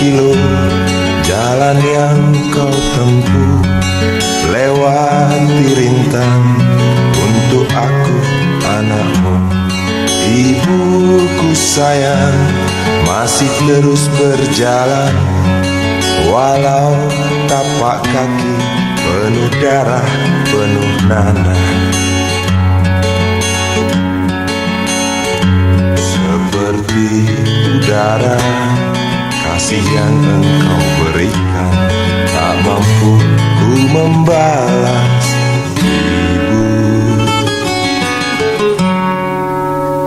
kilo jalan yang kau tempuh, lewati rintang untuk aku anakmu. Ibuku sayang masih terus berjalan, walau tapak kaki penuh darah, penuh nanah. Seperti udara, kasih yang engkau berikan tak mampu ku membalas.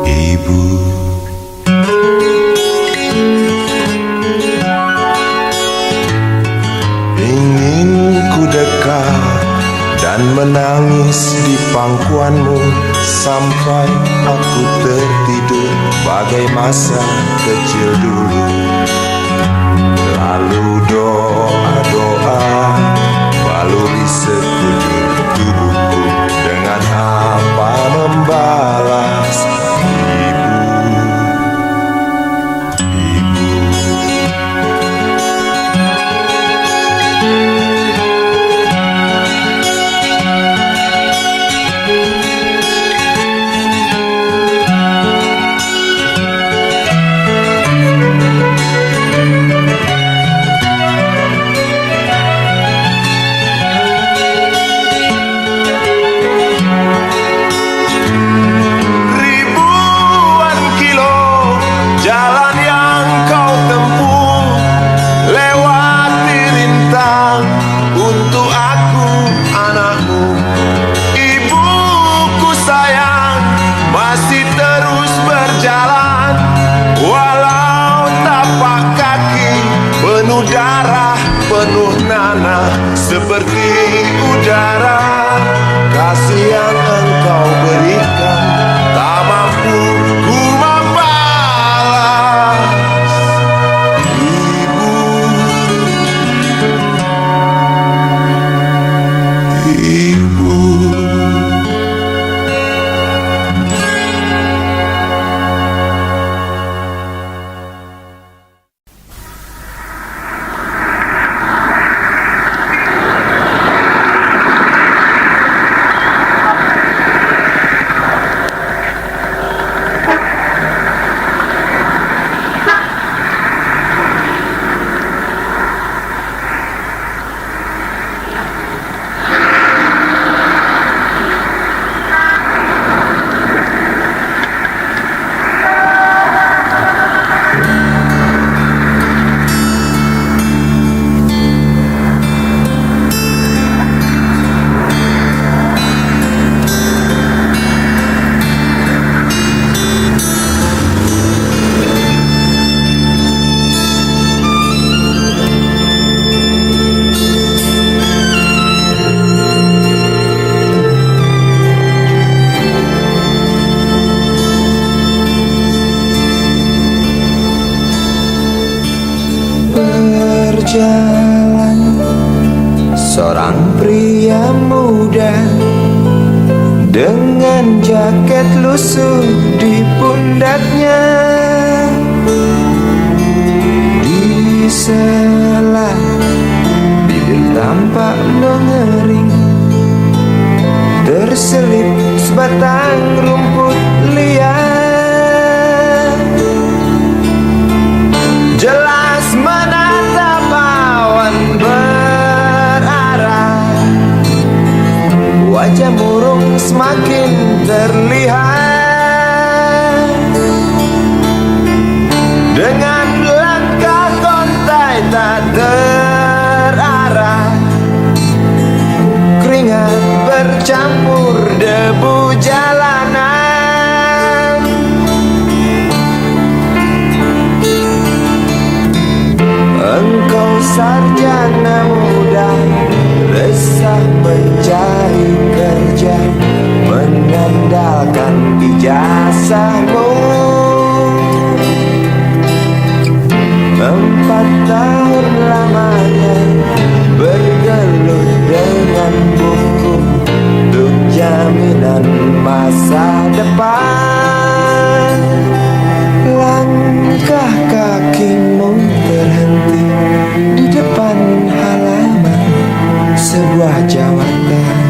Ibu, ingin ku dekat dan menangis di pangkuanmu sampai aku tertidur bagai masa kecil dulu. Lalu doa-doa baluri sekujur tubuhku, dengan apa membalas. Darah penuh nanah, seperti udara, kasih yang engkau berikan tak mampu ku membalas. Ibu, berjalan seorang pria muda dengan jaket lusuh di pundaknya. Di sela bibir tampak mengering, terselip sebatang rumput liar. Jelas menatap awan berarah, wajah murung semakin terlihat. Dengan langkah kontai tak terarah, keringat bercampur debu jalanan. Engkau sarjana muda, resah mencari kerja, mengandalkan ijazahmu. 4 tahun lamanya bergelut dengan buku untuk jaminan masa depan. Langkah kakimu terhenti di depan halaman sebuah jawatan.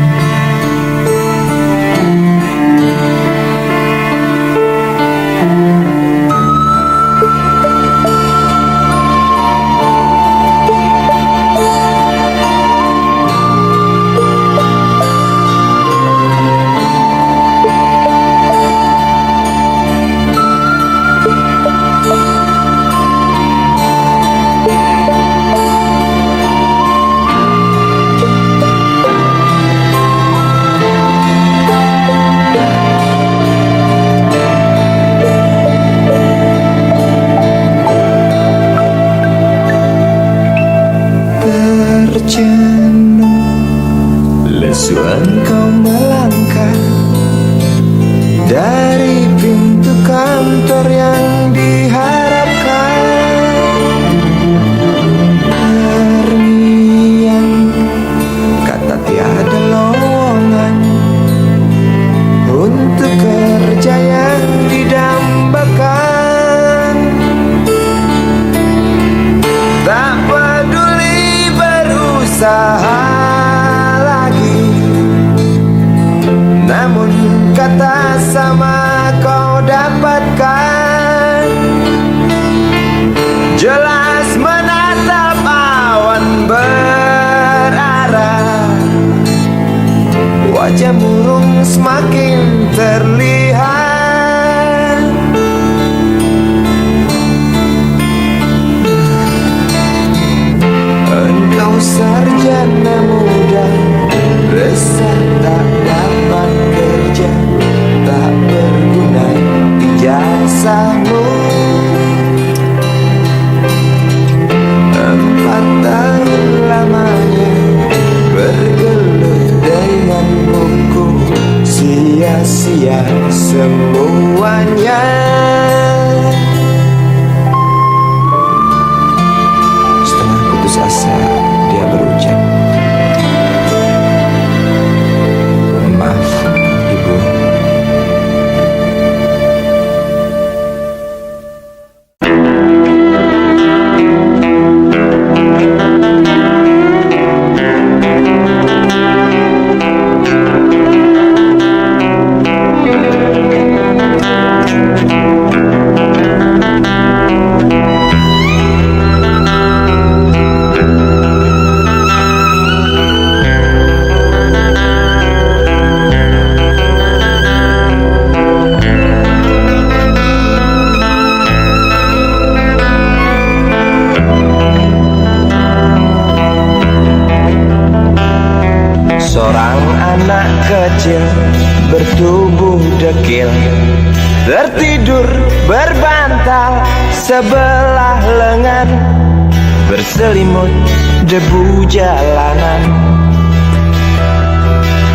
Lesu engkau melangkah dari pintu kantor yang diharapkan. Terngiang kata tiada lowongan untuk kerja yang didambakan. Tak peduli berusaha, namun kata sama kau dapatkan. Jelas menatap awan berarah, wajah murung semakin terlihat. Engkau sarjana muda, resah tak dapat kerja, tak berguna ijazahmu. 4 tahun lamanya bergelut dengan buku, sia-sia semuanya. Setengah putus asa dia berucap, "Maaf, Ibu." Seorang anak kecil bertubuh dekil tertidur berbantal sebelah lengan, berselimut debu jalanan.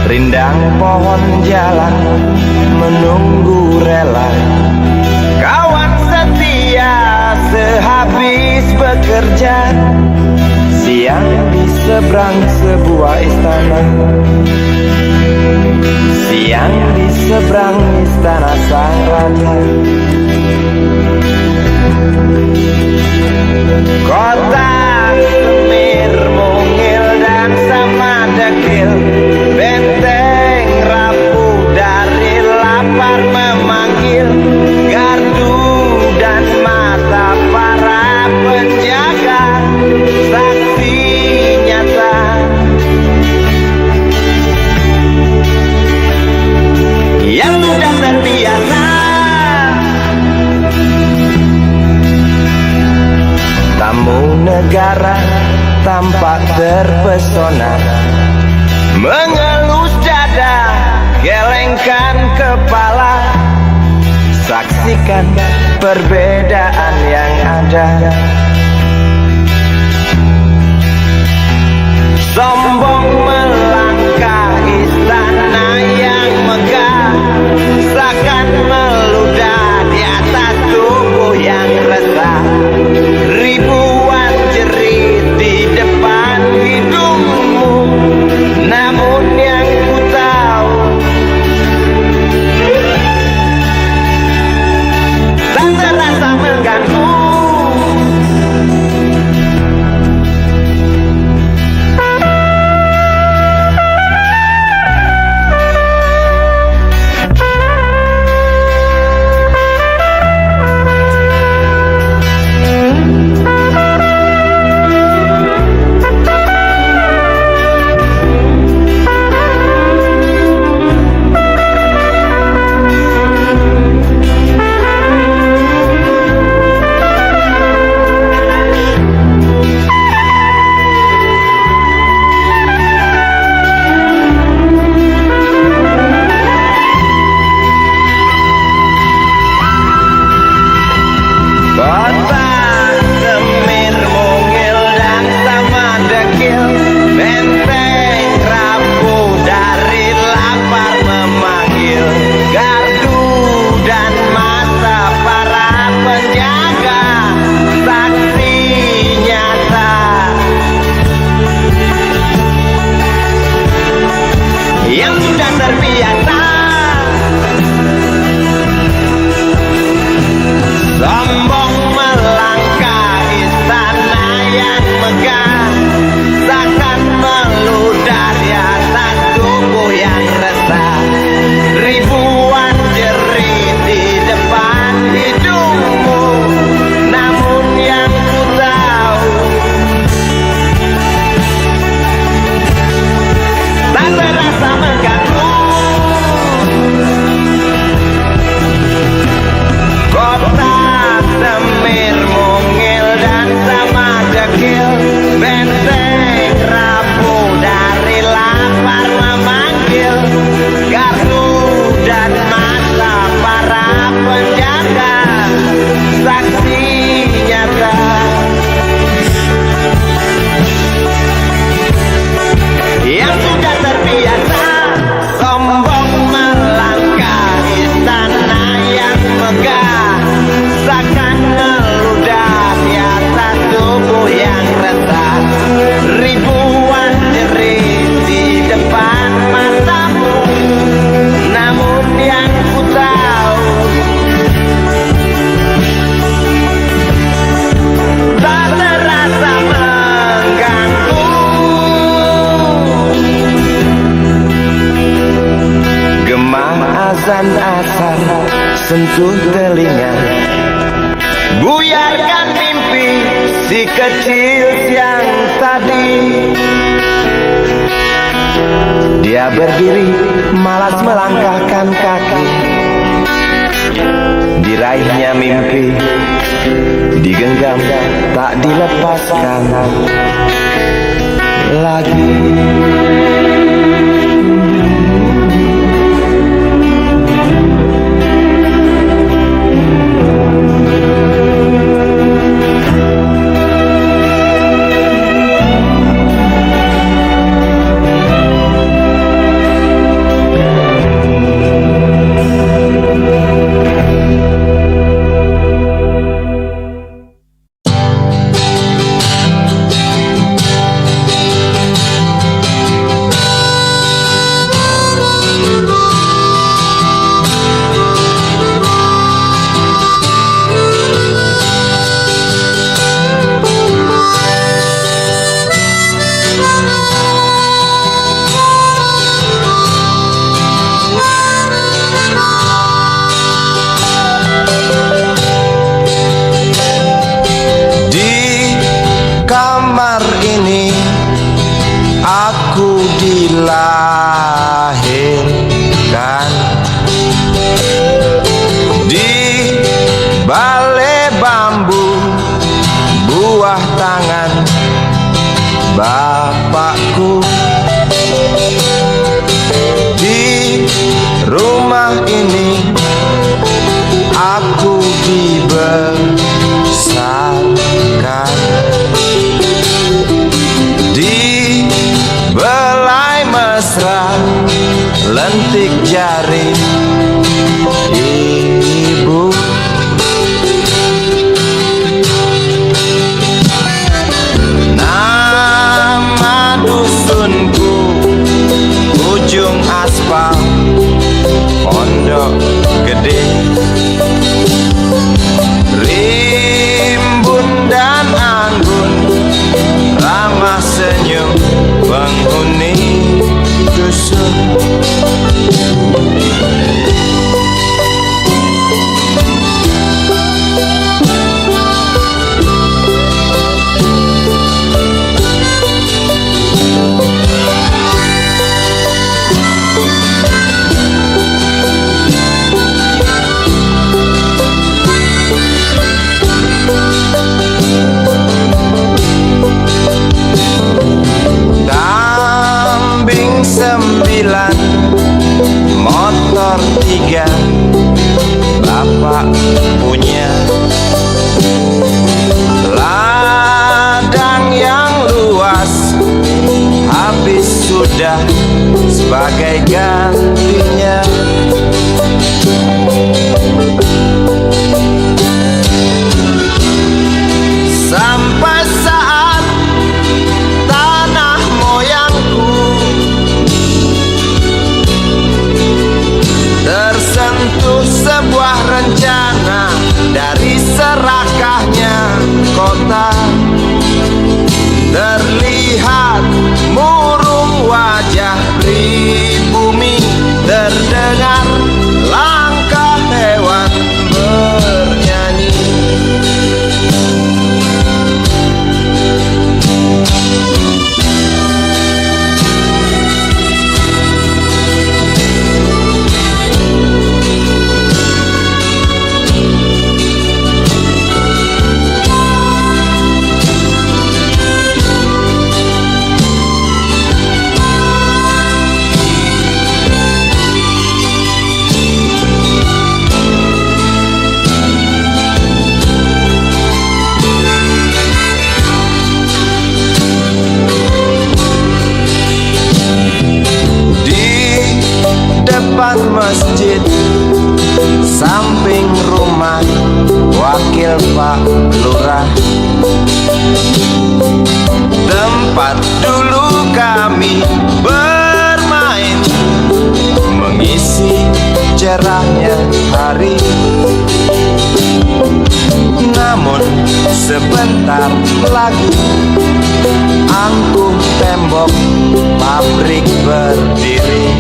Rindang pohon jalan menunggu rela, kawan setia sehabis bekerja. Siang di seberang sebuah istana, siang di seberang istana sang raja. Kota Semir mungil dan sama dekil, benteng rapuh dari lapar memanggil. Gardu dan mata para penjaga, saksi nyata. Yang sudah terbiasa tamu negara tampak terpesona, mengelus dada, gelengkan kepala. Saksikan perbedaan yang ada. Sombong melangkah istana yang megah, seakan meludah di atas tubuh yang resah. Ribuan jerit di depan hidungmu, namun yang ku tahu tak terasa mengganggu. azan asar sentuh telinga. Buyarkan mimpi si kecil siang tadi. Dia berdiri malas melangkahkan kaki. Diraihnya mimpi, digenggam tak dilepaskan lagi. Aku dilahirkan di balai bambu, buah tangan bapakku. Di rumah ini aku dibesarkan. Di belai mesra lentik jari ibu. Nama dusunku ujung aspal Pondok Gede. Rimbun dan anggun ramah senyum penghuni dusun. Sembilan, motor 3 bapak punya. Ladang yang luas habis sudah sebagai gantinya. Sampai saat tanah moyangku tersentuh sebuah rencana dari serakahnya kota. Terlihat murung wajah pribumi, terdengar langkah hewan bernyanyi. Depan masjid samping rumah wakil Pak Lurah, tempat dulu kami bermain mengisi cerahnya hari. Namun sebentar lagi angkuh tembok pabrik berdiri.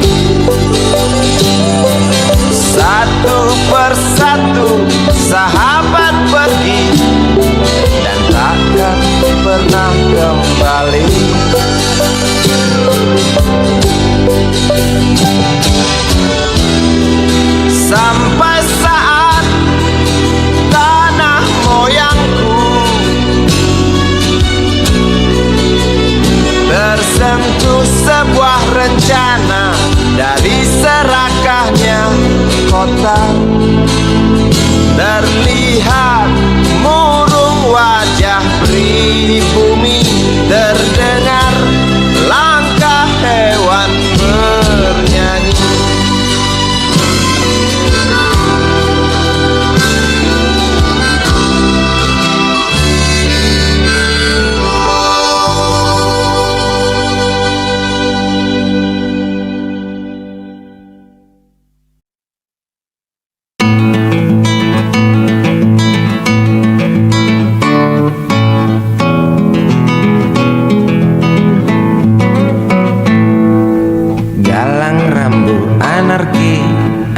kota. Terlihat murung wajah pribumi, terdengar langkah hewan bernyanyi.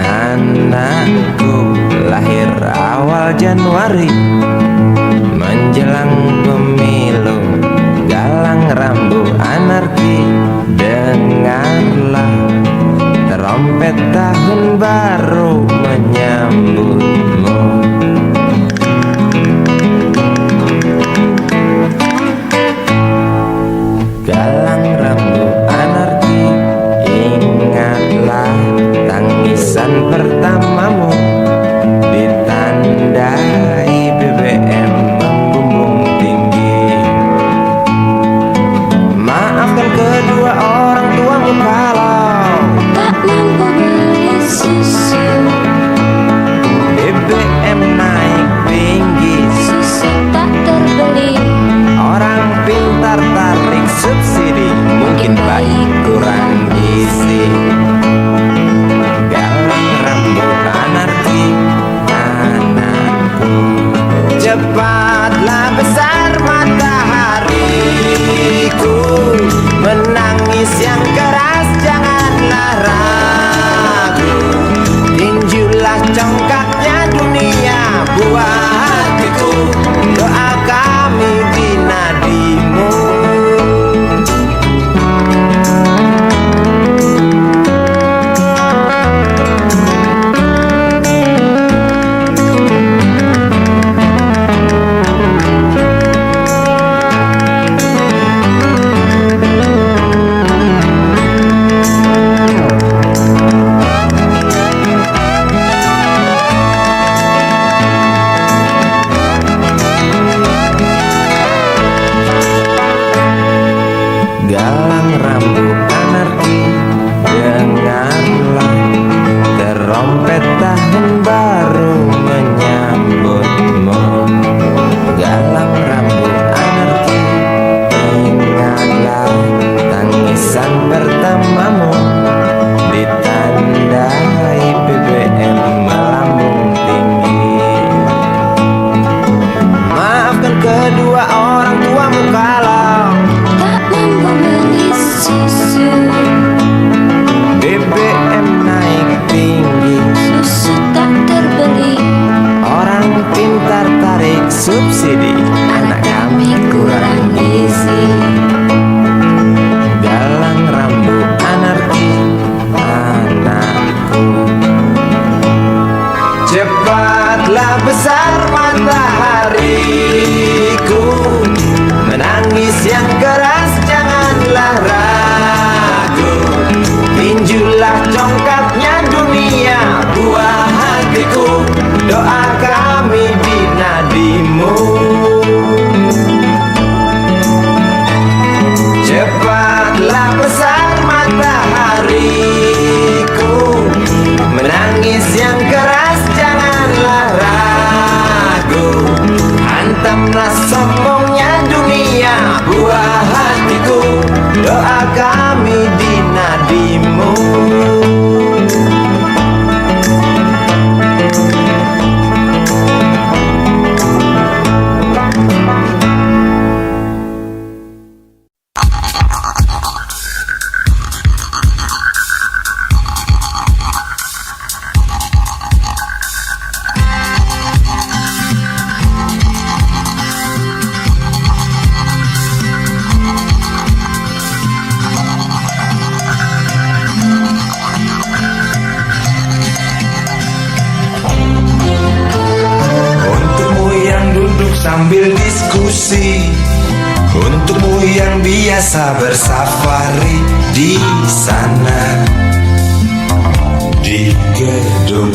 Anakku lahir awal Januari menjelang pemilu. Galang rambu anarki, dengarlah trompet tahun baru menyambutmu. Galang rambu anarki, ingatlah tangisan pertamamu, ditandai BBM membumbung tinggi. Maafkan kedua orang tuamu kalau tak mampu beli susu. BBM naik tinggi, Susu tak terbeli. orang pintar tarik subsidi, mungkin bayi kurang gizi. Galang rambut anarki, anakku. Cepatlah besar matahariku, menangis yang keras janganlah ragu. Tinjulah congkaknya dunia buah hatiku, doa kami di nadimu. Galang rambut anarki, dengarlah terompet tahun baru menyambutmu. Galang rambut anarki, ingatlah tangisan pertamamu, ditandai BBM melambung tinggi. Maafkan kedua orang tuamu kalau Tak mampu beli susu. BBM naik tinggi, Susu tak terbeli. orang pintar tarik subsidi, anak kami kurang gizi. Galang rambut anarki, anakku. Cepatlah besar matahariku, menangis yang keras janganlah ragu. Tinjulah congkaknya dunia buah hatiku, doa kami di nadimu. Cepatlah besar matahariku, menangis yang keras janganlah ragu. Hantamlah sombongnya dunia buah hatiku, doa kami di nadimu. Sambil diskusi, untukmu yang biasa bersafari di sana, di gedung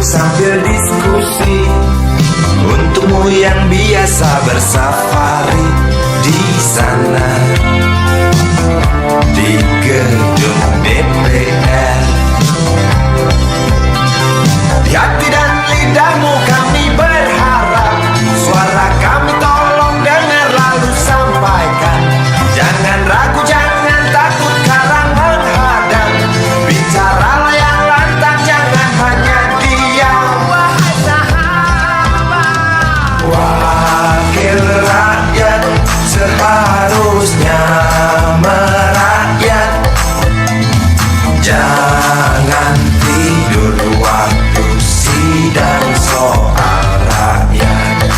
sambil diskusi. Untukmu yang biasa bersafari di sana, di gedung DPR. Di hati dan lidahmu kami berharap, suara kami tolong dengar lalu sampaikan. Jangan ragu, jangan takut karang menghadang. Bicaralah yang lantang, jangan hanya diam. Wahai sahabat, wakil rakyat seharusnya merakyat. Jangan tidur waktu sidang soal rakyat.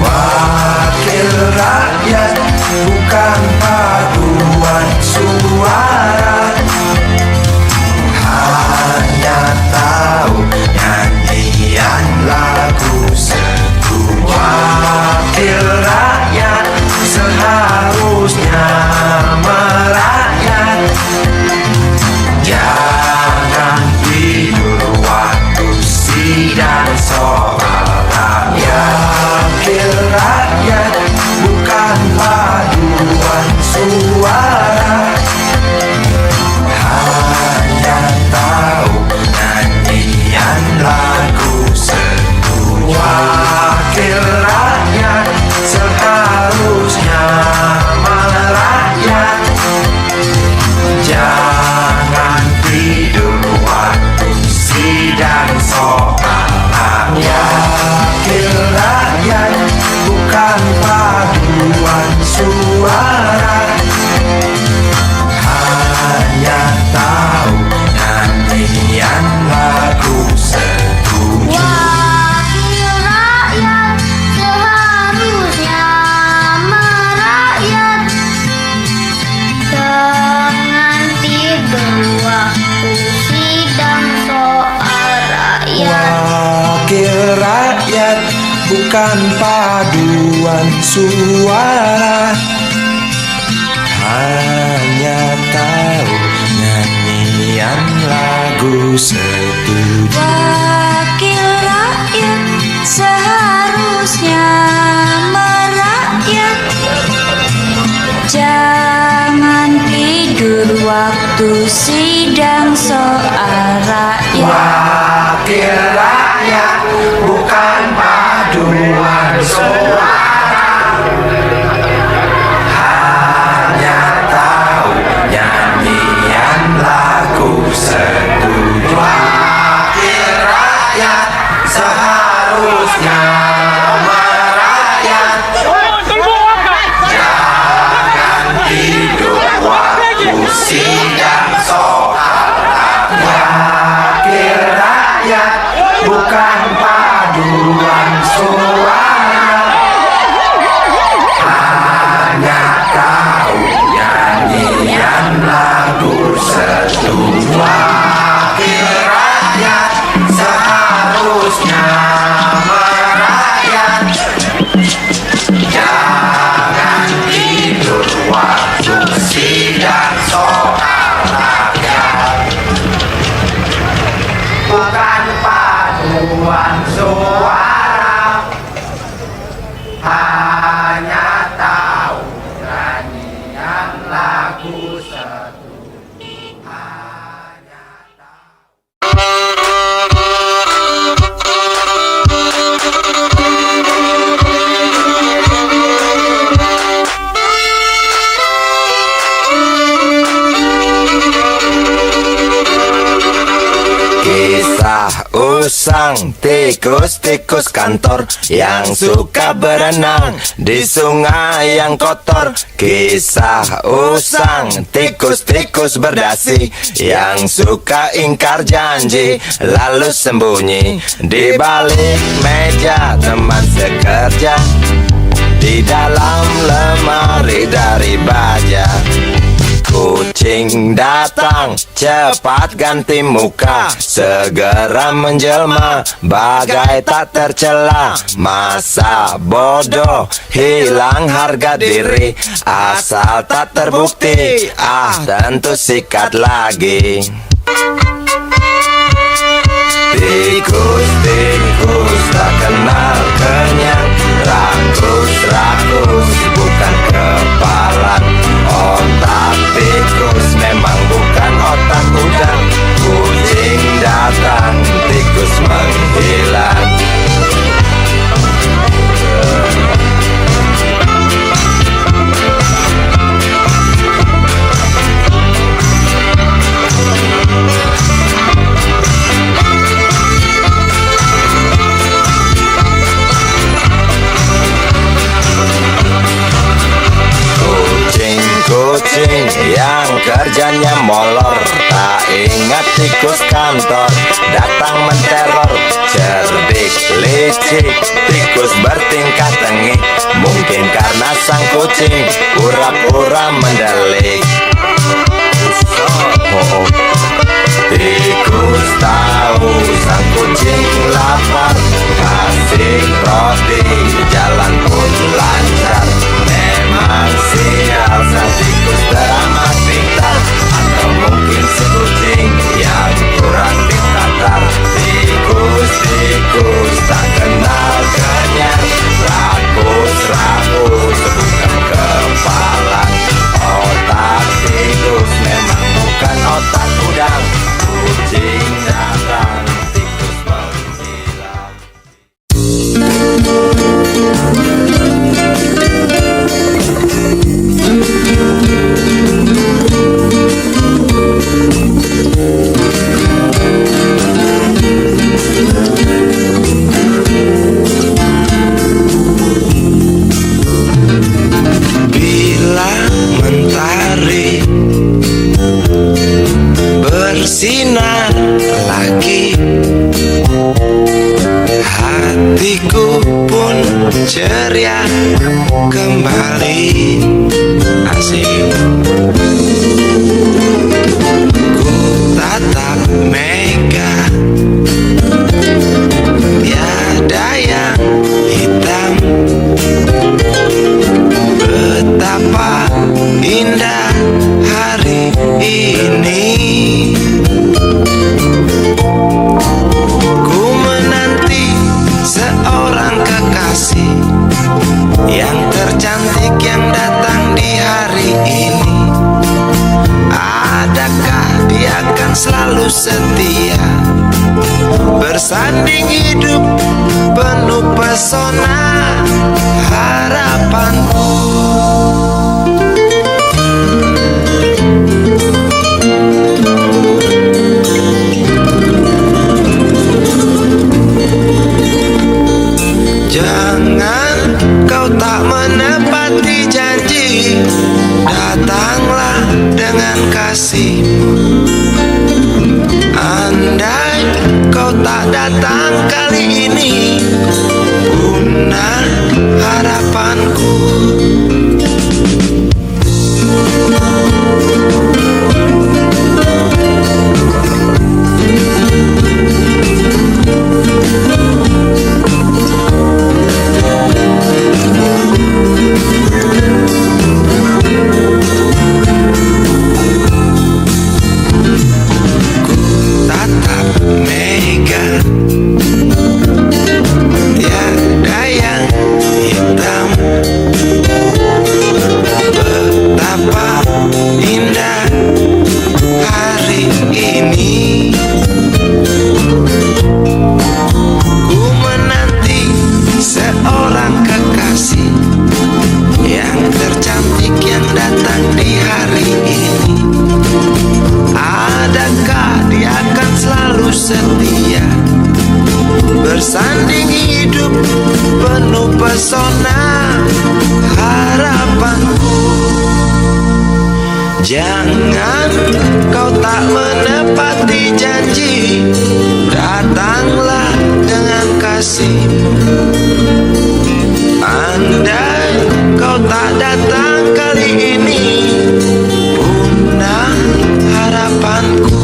Wakil rakyat bukan paduan suara, hanya tahu nyanyian lagu setuju. Wakil rakyat seharusnya merakyat. Jangan tidur waktu sidang soal rakyat. Wakil rakyat bukan paduan suara, hanya tahu nyanyian lagu setuju. Wakil rakyat seharusnya merakyat. Jangan tidur waktu sidang soal rakyat. Wakil rakyat bukan paduan suara, hanya tahu nyanyian lagu setuju. Wakil rakyat seharusnya merakyat. Jangan tidur waktu sidang soal rakyat. Wakil rakyat bukan paduan suara, hanya tahu nyanyian lagu setuju. Wakil rakyat seharusnya merakyat. Jangan tidur waktu sidang soal rakyat. Wakil rakyat bukan paduan suara, hanya tahu nyanyian lagu setuju. Wakil rakyat seharusnya merakyat. Jangan tidur waktu sidang soal rakyat. Wakil rakyat bukan paduan suara, hanya tahu nyanyian lagu setuju. Wakil rakyat seharusnya merakyat. Jangan tidur waktu sidang soal rakyat. Bukan paduan suara, hanya tahu nyanyian lagu setuju. Hanya tahu. Kisah usang tikus-tikus kantor yang suka berenang di sungai yang kotor. Kisah usang tikus-tikus berdasi yang suka ingkar janji lalu sembunyi di balik meja teman sekerja, di dalam lemari dari baja. Kucing datang, cepat ganti muka, segera menjelma, bagai tak tercela. Masa bodoh, hilang harga diri, asal tak terbukti, tentu sikat lagi. Tikus-tikus tak kenal kenyang, rakus-rakus bukan kepalan. Otak tikus memang bukan otak udang. Kucing datang, tikus menghilang. Kucing yang kerjanya molor, tak ingat tikus kantor datang menteror. Cerdik, licik, tikus bertingkah tengik. Mungkin karena sang kucing pura-pura mendelik. Tikus tahu sang kucing lapar, kasih roti, jalan pun lancar. Memang sial sang tikus teramat pintar, atau mungkin si kucing yang kurang ditatar. Tikus-tikus tak kenal kenyang, rakus-rakus bukan kepalan. Otak tikus memang bukan otak udang. Kucing datang, tikus menghilang. Bila mentari bersinar lagi, hatiku pun ceria kembali. Asik. Ku tatap mega, tiada yang hitam. Betapa indah hari ini. Ku menanti seorang kekasih yang tercantik yang datang di hari ini. Adakah dia akan selalu setia, bersanding hidup penuh pesona harapanku. Jangan kau tak menepati janji, datanglah dengan kasihmu. Andai kau tak datang kali ini, punah harapanku. Setia bersanding hidup penuh pesona harapanku. Jangan kau tak menepati janji, datanglah dengan kasihmu. Andai kau tak datang kali ini, punah harapanku.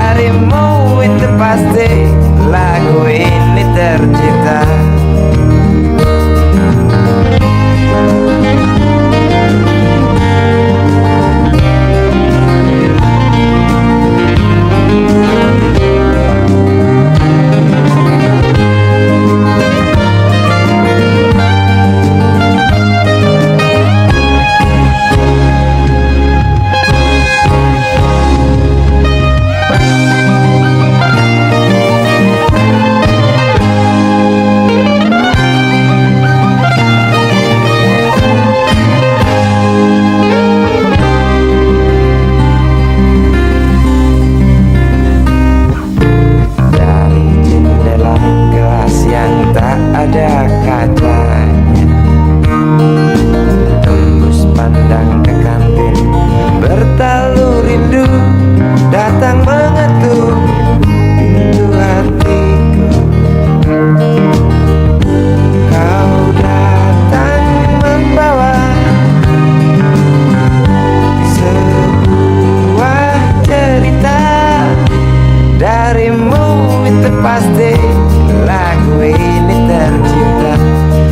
darimu itu pasti lagu ini tercipta. Ada katanya tembus pandang ke kantin, bertalu rindu datang mengetuk pintu hatiku. Kau datang membawa sebuah cerita, darimu itu pasti lagu ini tercipta.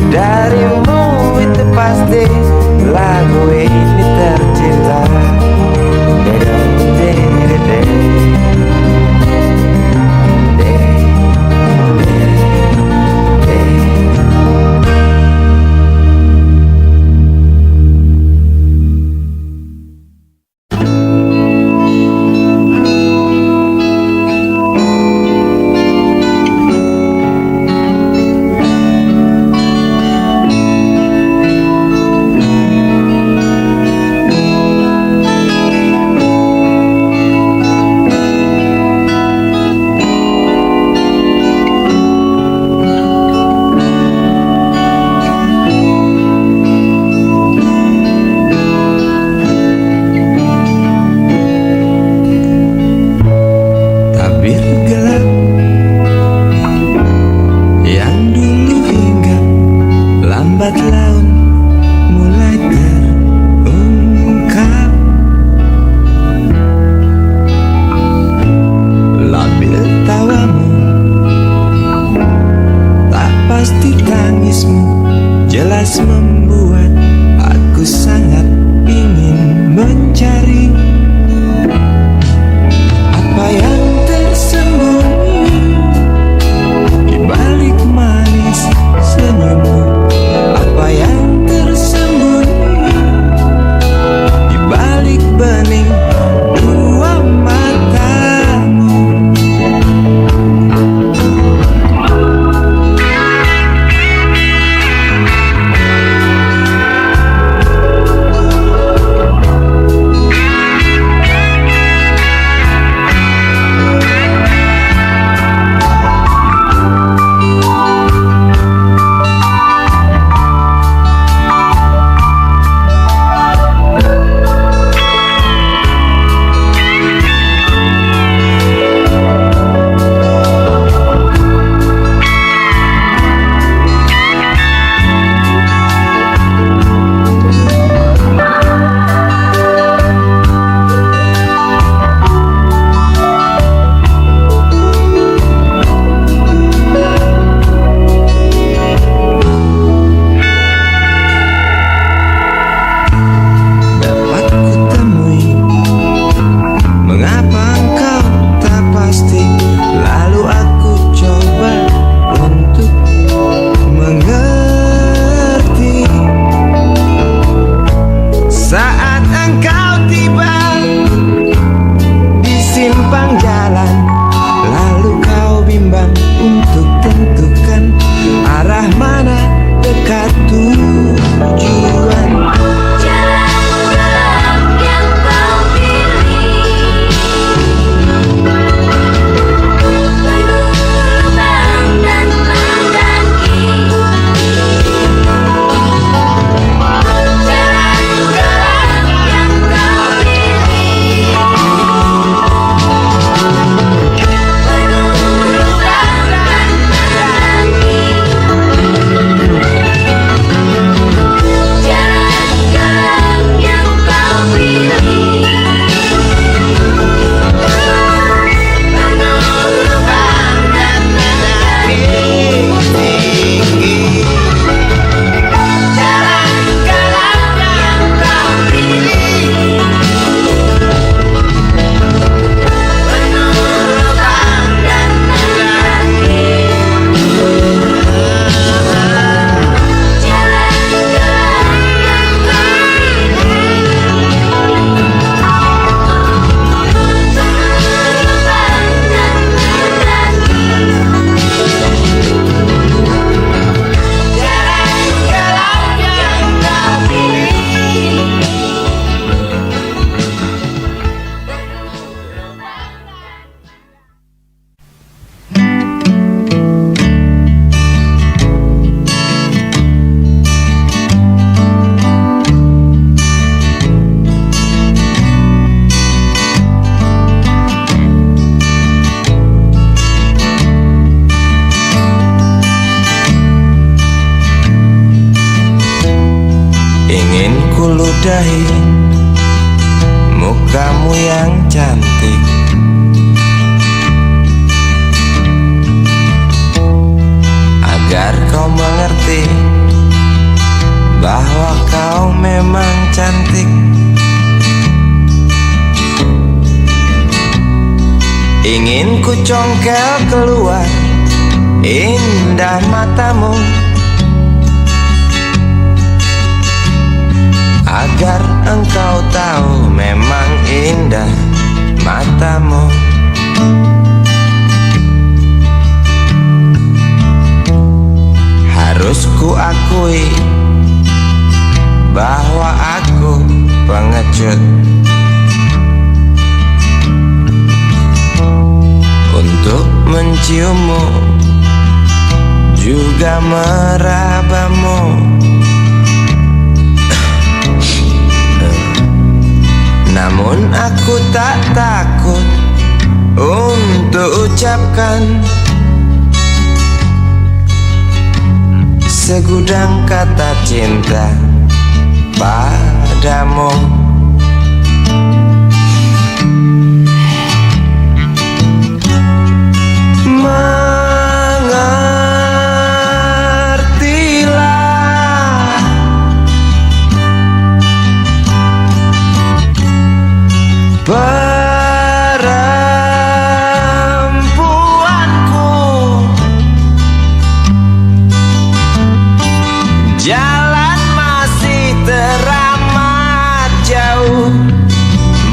Darimu itu pasti lagu ini tercipta. Jelas membuat aku sangat ingin mencari apa yang tersembunyi di balik manis senyummu, apa yang tersembunyi di balik bening dua matamu. ludahi mukamu yang cantik, agar kau mengerti bahwa kau memang cantik. Ingin ku congkel keluar indah matamu, agar engkau tahu memang indah matamu. Harus ku akui bahwa aku pengecut untuk menciummu, juga merabamu. Namun aku tak takut untuk ucapkan segudang kata cinta padamu. Mengertilah perempuanku, jalan masih teramat jauh,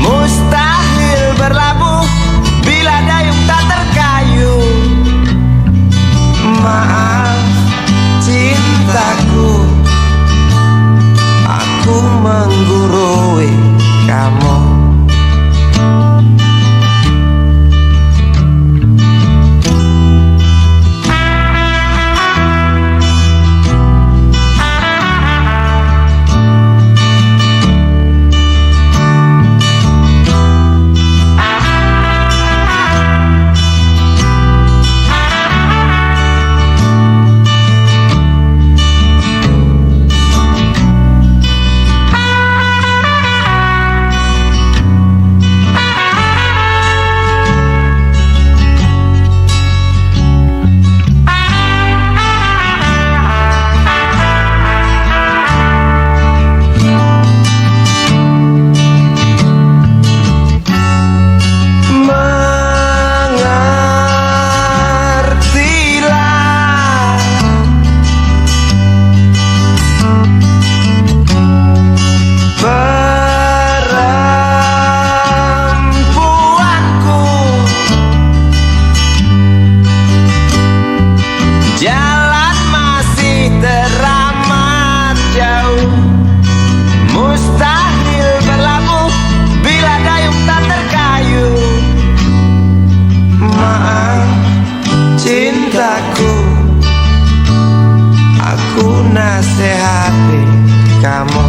mustahil berlabuh bila dayung tak terkayuh. Maaf cintaku, aku menggurui kamu. Jalan masih teramat jauh, mustahil berlabuh bila dayung tak terkayuh. Maaf cintaku, aku nasihati kamu.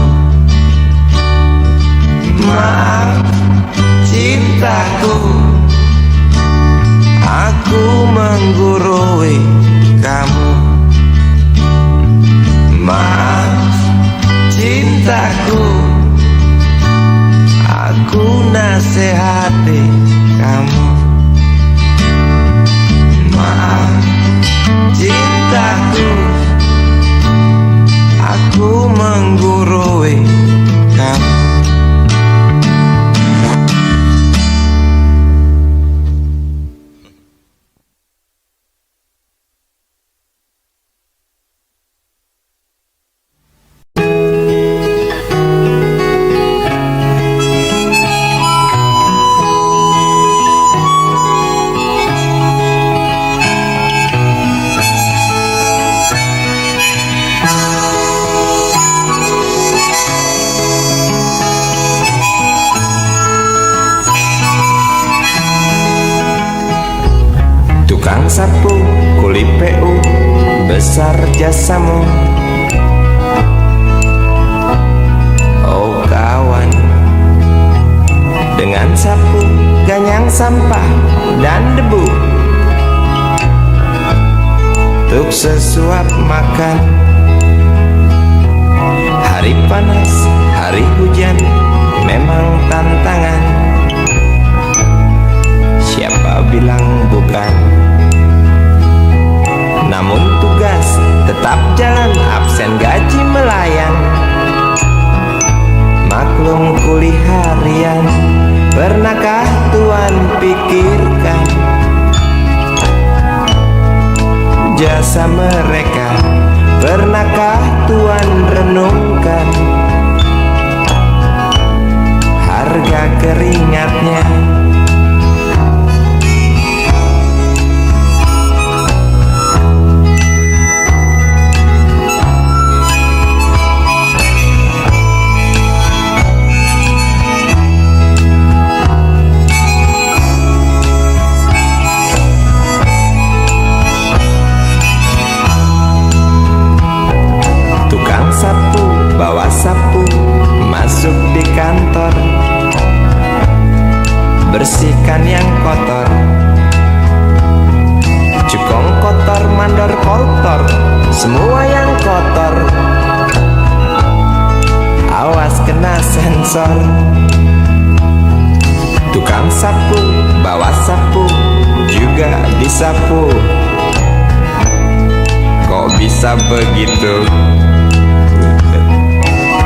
Maaf cintaku, aku menggurui kamu. Maaf cintaku, aku nasihati kamu. Maaf cintaku, aku menggurui kamu. Tukang sapu, kuli PU, besar jasamu. Oh kawan, dengan sapu, ganyang sampah dan debu, untuk sesuap makan. Hari panas, Hari hujan memang tantangan, siapa bilang bukan? Namun tugas tetap jalan, absen gaji melayang. Maklum kuli harian, pernahkah Tuan pikirkan jasa mereka? Pernahkah Tuan renungkan harga keringatnya? Bawa sapu masuk di kantor, bersihkan yang kotor. Cukong kotor, mandor kotor, semua yang kotor. Awas kena sensor. Tukang sapu bawa sapu juga disapu. Kok bisa begitu?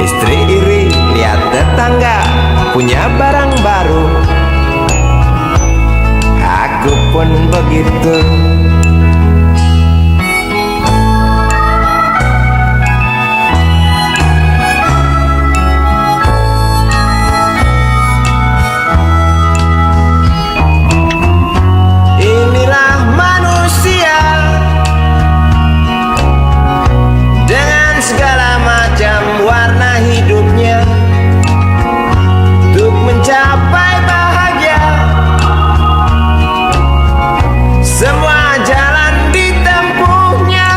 Istri iri lihat tetangga punya barang baru, aku pun begitu. Inilah manusia dengan segala macam warna hidupnya, untuk mencapai bahagia semua jalan ditempuhnya.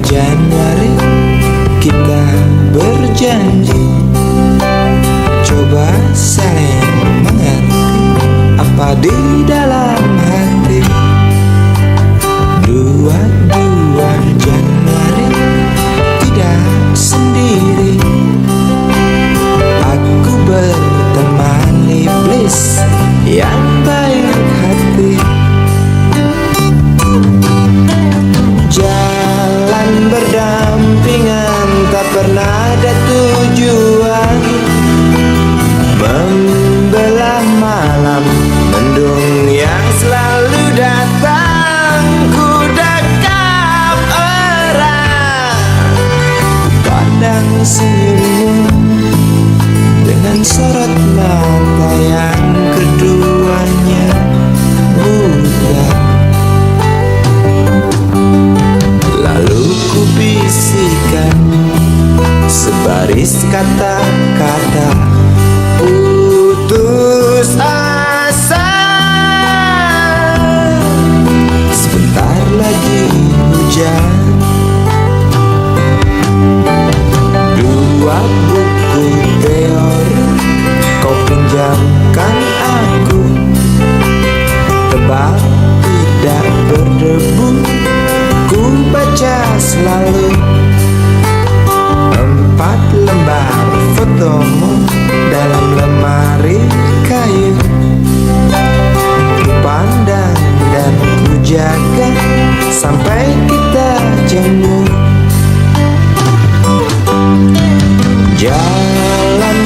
Januari kita berjanji, coba saling mengerti apa di dalam hati. 22 Januari tidak sendiri, aku berteman iblis yang baik hati. Jalan berdampingan tak pernah ada tujuan, membelah malam mendung yang selalu datang. Ku dekap erat, pandang senyummu dengan sorot mata yang keduanya buta. Lalu ku bisikan sebaris kata-kata putus asa. Sebentar lagi hujan, 2 buku teori kau pinjamkan aku, tebal tidak berdebu, ku baca selalu. 4 lembar fotomu dalam lemari kayu, ku pandang dan ku jaga sampai kita jemu. Jalan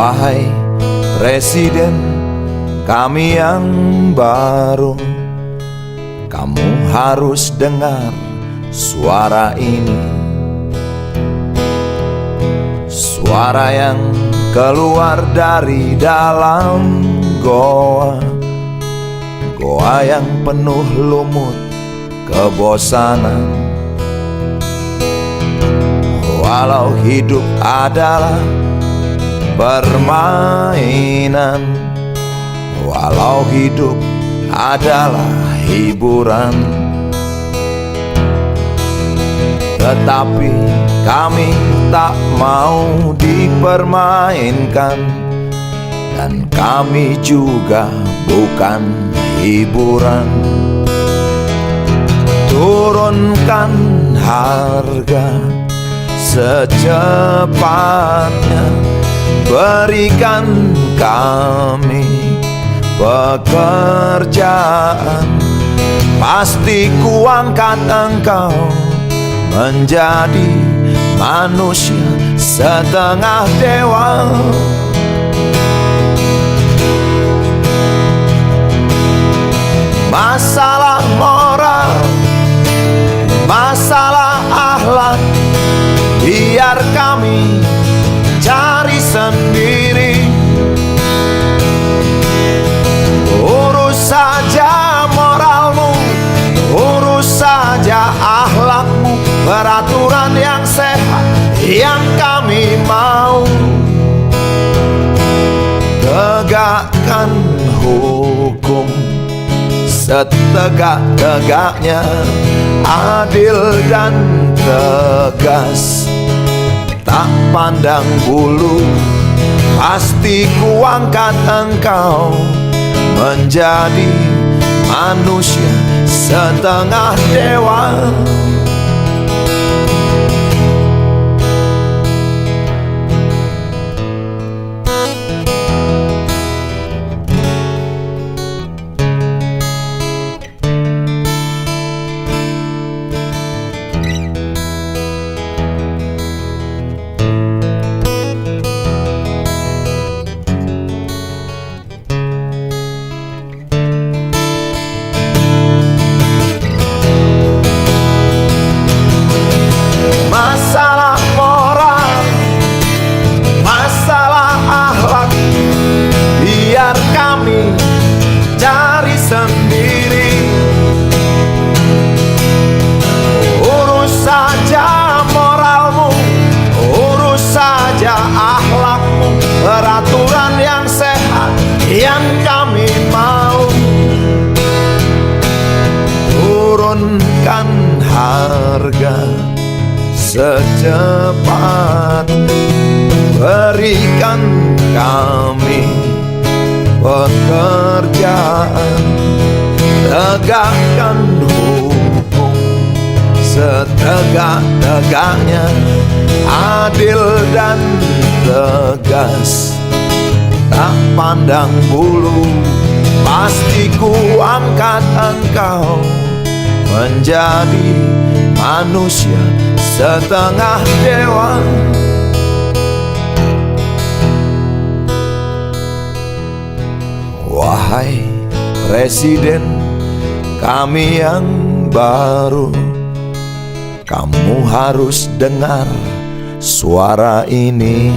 Wahai Presiden kami yang baru, kamu harus dengar suara ini. Suara yang keluar dari dalam goa, goa yang penuh lumut kebosanan. Walau hidup adalah permainan, walau hidup adalah hiburan, tetapi kami tak mau dipermainkan, dan kami juga bukan hiburan. Turunkan harga secepatnya, berikan kami pekerjaan. Pasti kuangkat engkau menjadi manusia setengah dewa. Masalah moral, masalah akhlak, biar kami cari sendiri. Urus saja moralmu, urus saja akhlakmu, peraturan yang sehat yang kami mau. Tegakkan hukum setegak-tegaknya, adil dan tegas, tak pandang bulu. Pasti kuangkat engkau menjadi manusia setengah dewa. Masalah moral, masalah akhlak, biar kami cari sendiri. Urus saja moralmu, urus saja akhlakmu, peraturan yang sehat yang kami mau. Turunkan harga secepat, berikan kami pekerjaan. Tegakkan hukum setegak-tegaknya, adil dan tegas, tak pandang bulu. Pasti kuangkat engkau menjadi manusia setengah dewa. Wahai Presiden kami yang baru, kamu harus dengar suara ini.